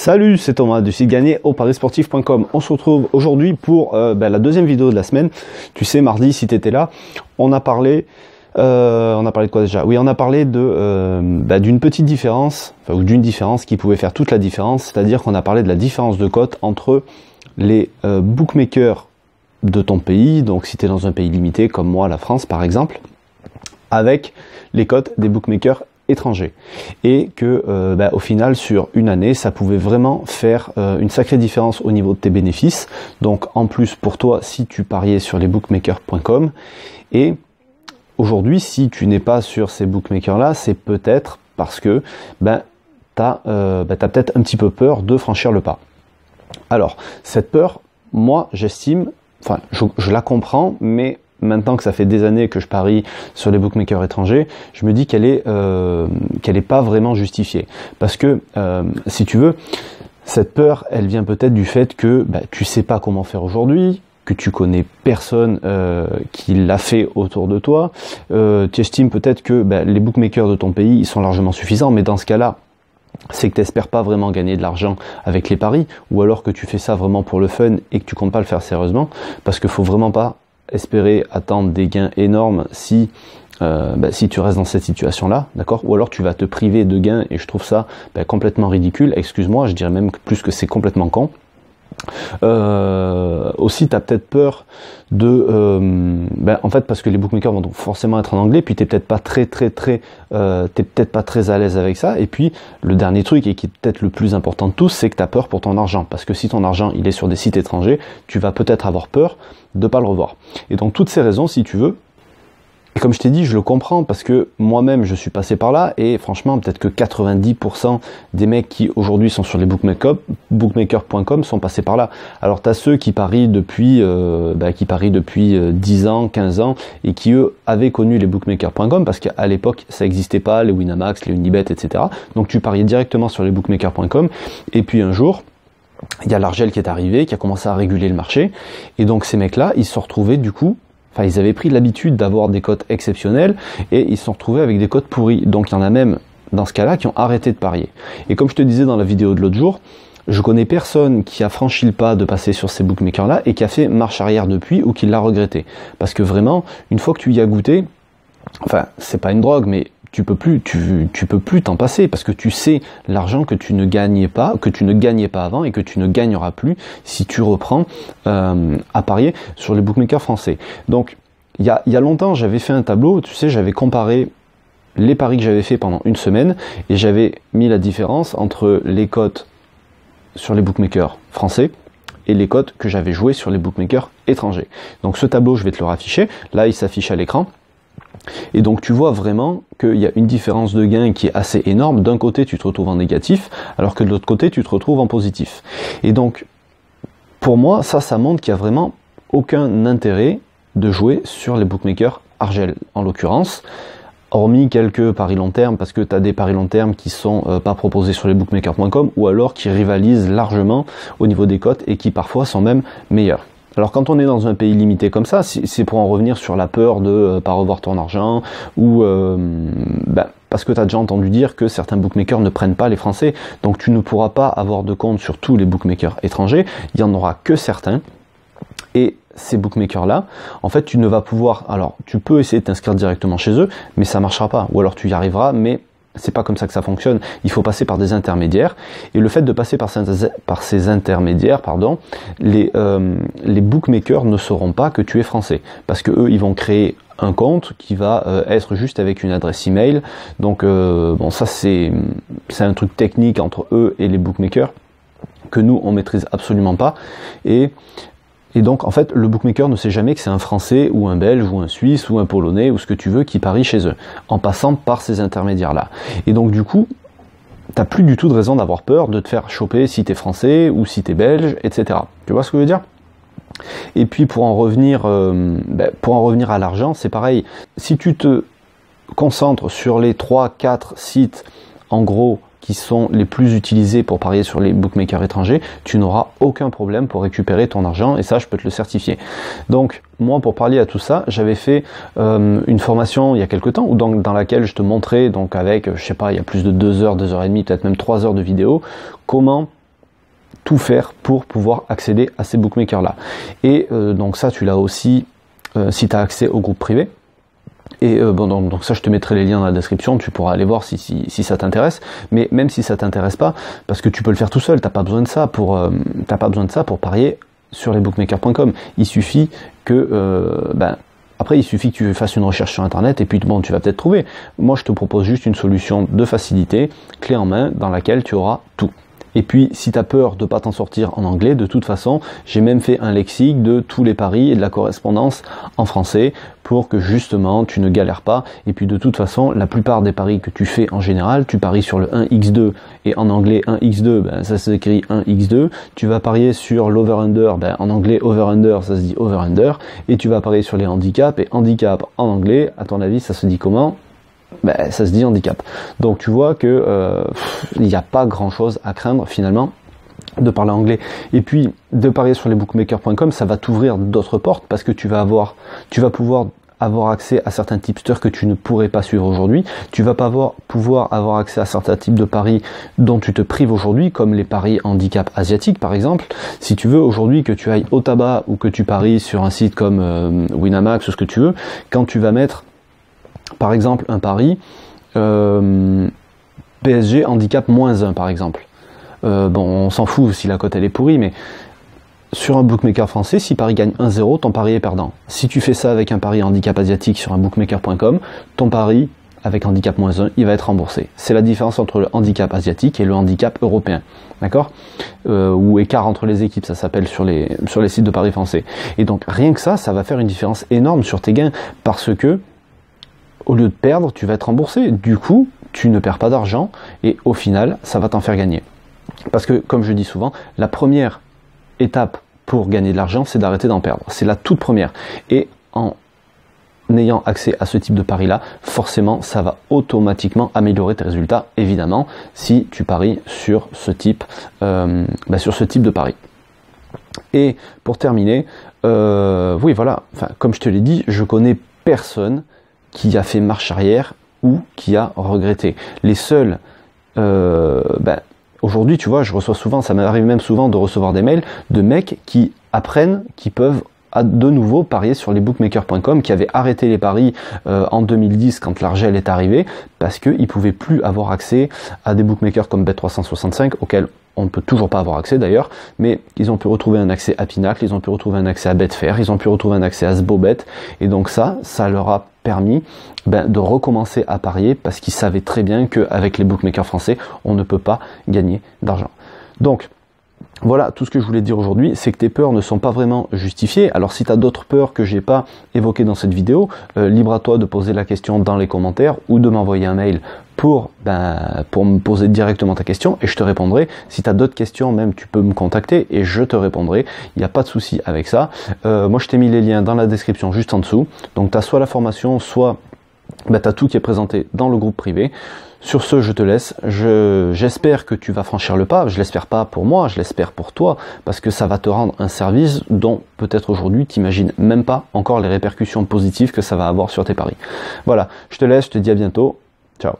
Salut, c'est Thomas du site gagner au parisportif.com. On se retrouve aujourd'hui pour la deuxième vidéo de la semaine. Tu sais, mardi, si tu étais là, on a parlé de quoi déjà? Oui, on a parlé d'une petite différence, ou d'une différence qui pouvait faire toute la différence, c'est-à-dire qu'on a parlé de la différence de cote entre les bookmakers de ton pays, donc si tu es dans un pays limité comme moi, la France par exemple, avec les cotes des bookmakers étrangers, et que au final sur une année ça pouvait vraiment faire une sacrée différence au niveau de tes bénéfices. Donc en plus pour toi si tu pariais sur les bookmakers.com, et aujourd'hui si tu n'es pas sur ces bookmakers là, c'est peut-être parce que t'as peut-être un petit peu peur de franchir le pas. Alors cette peur, moi j'estime, enfin je la comprends, mais maintenant que ça fait des années que je parie sur les bookmakers étrangers, je me dis qu'elle est pas vraiment justifiée. Parce que, si tu veux, cette peur, elle vient peut-être du fait que tu sais pas comment faire aujourd'hui, que tu connais personne qui l'a fait autour de toi. Tu estimes peut-être que les bookmakers de ton pays, ils sont largement suffisants, mais dans ce cas-là, c'est que tu n'espères pas vraiment gagner de l'argent avec les paris, ou alors que tu fais ça vraiment pour le fun et que tu comptes pas le faire sérieusement, parce qu'il faut vraiment pas espérer attendre des gains énormes si tu restes dans cette situation-là, d'accord? Ou alors tu vas te priver de gains, et je trouve ça complètement ridicule. Excuse-moi, je dirais même plus que c'est complètement con. Aussi, tu as peut-être peur de en fait, parce que les bookmakers vont donc forcément être en anglais, puis t'es peut-être pas très à l'aise avec ça. Et puis le dernier truc, et qui est peut-être le plus important de tous, c'est que tu as peur pour ton argent, parce que si ton argent il est sur des sites étrangers, tu vas peut-être avoir peur de pas le revoir. Et donc toutes ces raisons, si tu veux, et comme je t'ai dit, je le comprends parce que moi-même je suis passé par là, et franchement peut-être que 90% des mecs qui aujourd'hui sont sur les bookmakers.com sont passés par là. Alors tu as ceux qui parient depuis 10 ans, 15 ans, et qui eux avaient connu les bookmakers.com parce qu'à l'époque ça n'existait pas, les Winamax, les Unibet, etc. Donc tu pariais directement sur les bookmakers.com, et puis un jour il y a l'Argel qui est arrivé, qui a commencé à réguler le marché, et donc ces mecs-là, ils se sont retrouvés du coup, ils avaient pris l'habitude d'avoir des cotes exceptionnelles, et ils se sont retrouvés avec des cotes pourries. Donc il y en a même, dans ce cas-là, qui ont arrêté de parier. Et comme je te disais dans la vidéo de l'autre jour, je connais personne qui a franchi le pas de passer sur ces bookmakers-là, et qui a fait marche arrière depuis, ou qui l'a regretté. Parce que vraiment, une fois que tu y as goûté, enfin, c'est pas une drogue, mais tu peux plus t'en passer, parce que tu sais l'argent que tu ne gagnais pas avant, et que tu ne gagneras plus si tu reprends à parier sur les bookmakers français. Donc il y a longtemps, j'avais fait un tableau, tu sais, j'avais comparé les paris que j'avais fait pendant une semaine, et j'avais mis la différence entre les cotes sur les bookmakers français et les cotes que j'avais jouées sur les bookmakers étrangers. Donc ce tableau, je vais te le rafficher, là il s'affiche à l'écran. Et donc tu vois vraiment qu'il y a une différence de gain qui est assez énorme. D'un côté tu te retrouves en négatif, alors que de l'autre côté tu te retrouves en positif. Et donc pour moi ça montre qu'il n'y a vraiment aucun intérêt de jouer sur les bookmakers Argel en l'occurrence, hormis quelques paris long terme, parce que tu as des paris long terme qui sont pas proposés sur les bookmakers.com, ou alors qui rivalisent largement au niveau des cotes et qui parfois sont même meilleurs. Alors quand on est dans un pays limité comme ça, c'est pour en revenir sur la peur de pas revoir ton argent, ou parce que tu as déjà entendu dire que certains bookmakers ne prennent pas les Français, donc tu ne pourras pas avoir de compte sur tous les bookmakers étrangers, il n'y en aura que certains, et ces bookmakers-là, en fait tu ne vas pouvoir, alors tu peux essayer de t'inscrire directement chez eux, mais ça marchera pas, ou alors tu y arriveras, mais c'est pas comme ça que ça fonctionne. Il faut passer par des intermédiaires, et le fait de passer par ces intermédiaires, les bookmakers ne sauront pas que tu es français, parce que eux ils vont créer un compte qui va être juste avec une adresse email. Donc ça c'est un truc technique entre eux et les bookmakers que nous on maîtrise absolument pas, et donc en fait le bookmaker ne sait jamais que c'est un Français ou un Belge ou un Suisse ou un Polonais ou ce que tu veux qui parie chez eux, en passant par ces intermédiaires là. Et donc du coup t'as plus du tout de raison d'avoir peur de te faire choper si t'es Français ou si t'es Belge, etc. Tu vois ce que je veux dire? Et puis pour en revenir à l'argent, c'est pareil. Si tu te concentres sur les 3-4 sites en gros qui sont les plus utilisés pour parier sur les bookmakers étrangers, tu n'auras aucun problème pour récupérer ton argent, et ça je peux te le certifier. Donc moi pour parler à tout ça, j'avais fait une formation il y a quelques temps, dans laquelle je te montrais, donc avec, je sais pas, il y a plus de 2 heures, 2 heures et demie, peut-être même 3 heures de vidéo, comment tout faire pour pouvoir accéder à ces bookmakers là. Et donc ça tu l'as aussi si tu as accès au groupe privé. Et bon, donc ça je te mettrai les liens dans la description, tu pourras aller voir si ça t'intéresse, mais même si ça t'intéresse pas, parce que tu peux le faire tout seul, t'as pas besoin de ça pour parier sur les bookmakers.com. Il suffit que après il suffit que tu fasses une recherche sur internet et puis bon, tu vas peut-être trouver. Moi je te propose juste une solution de facilité, clé en main, dans laquelle tu auras tout. Et puis, si tu as peur de ne pas t'en sortir en anglais, de toute façon, j'ai même fait un lexique de tous les paris et de la correspondance en français pour que justement tu ne galères pas. Et puis de toute façon, la plupart des paris que tu fais en général, tu paries sur le 1x2 et en anglais 1x2, ça s'écrit 1x2. Tu vas parier sur l'over-under, en anglais over-under, ça se dit over-under. Et tu vas parier sur les handicaps et handicap en anglais, à ton avis, ça se dit comment ? Ça se dit handicap. Donc tu vois que il n'y a pas grand chose à craindre finalement de parler anglais. Et puis de parier sur les bookmakers.com, ça va t'ouvrir d'autres portes parce que tu vas pouvoir avoir accès à certains tipsters que tu ne pourrais pas suivre aujourd'hui. Tu vas pas pouvoir avoir accès à certains types de paris dont tu te prives aujourd'hui, comme les paris handicap asiatiques par exemple. Si tu veux aujourd'hui que tu ailles au tabac ou que tu paries sur un site comme Winamax ou ce que tu veux, quand tu vas mettre par exemple un pari PSG handicap -1 par exemple. Bon, on s'en fout si la cote elle est pourrie, mais sur un bookmaker français, si Paris gagne 1-0, ton pari est perdant. Si tu fais ça avec un pari handicap asiatique sur un bookmaker.com, ton pari avec handicap -1, il va être remboursé. C'est la différence entre le handicap asiatique et le handicap européen. D'accord ? Ou écart entre les équipes, ça s'appelle sur les sites de paris français. Et donc rien que ça va faire une différence énorme sur tes gains, parce que au lieu de perdre, tu vas être remboursé. Du coup, tu ne perds pas d'argent et au final, ça va t'en faire gagner. Parce que, comme je dis souvent, la première étape pour gagner de l'argent, c'est d'arrêter d'en perdre. C'est la toute première. Et en ayant accès à ce type de pari-là, forcément, ça va automatiquement améliorer tes résultats, évidemment, si tu paries sur ce type de pari. Et pour terminer, oui, voilà, comme je te l'ai dit, je connais personne qui a fait marche arrière ou qui a regretté. Les seuls, aujourd'hui, tu vois, je reçois souvent, ça m'arrive même souvent de recevoir des mails de mecs qui apprennent qu'ils peuvent de nouveau parier sur les bookmakers.com, qui avaient arrêté les paris en 2010 quand l'argel est arrivé, parce qu'ils ne pouvaient plus avoir accès à des bookmakers comme Bet365, auxquels on ne peut toujours pas avoir accès d'ailleurs, mais ils ont pu retrouver un accès à Pinacle, ils ont pu retrouver un accès à Betfair, ils ont pu retrouver un accès à Sbobet, et donc ça leur a permis de recommencer à parier, parce qu'ils savaient très bien qu'avec les bookmakers français, on ne peut pas gagner d'argent. Donc, voilà, tout ce que je voulais dire aujourd'hui, c'est que tes peurs ne sont pas vraiment justifiées. Alors si tu as d'autres peurs que j'ai pas évoquées dans cette vidéo, libre à toi de poser la question dans les commentaires ou de m'envoyer un mail pour me poser directement ta question et je te répondrai. Si tu as d'autres questions, même tu peux me contacter et je te répondrai. Il n'y a pas de souci avec ça. Moi je t'ai mis les liens dans la description juste en dessous. Donc tu as soit la formation, soit tu as tout qui est présenté dans le groupe privé. Sur ce, je te laisse. J'espère que tu vas franchir le pas. Je l'espère pas pour moi, je l'espère pour toi, parce que ça va te rendre un service dont peut-être aujourd'hui tu n'imagines même pas encore les répercussions positives que ça va avoir sur tes paris. Voilà, je te laisse, je te dis à bientôt. Ciao.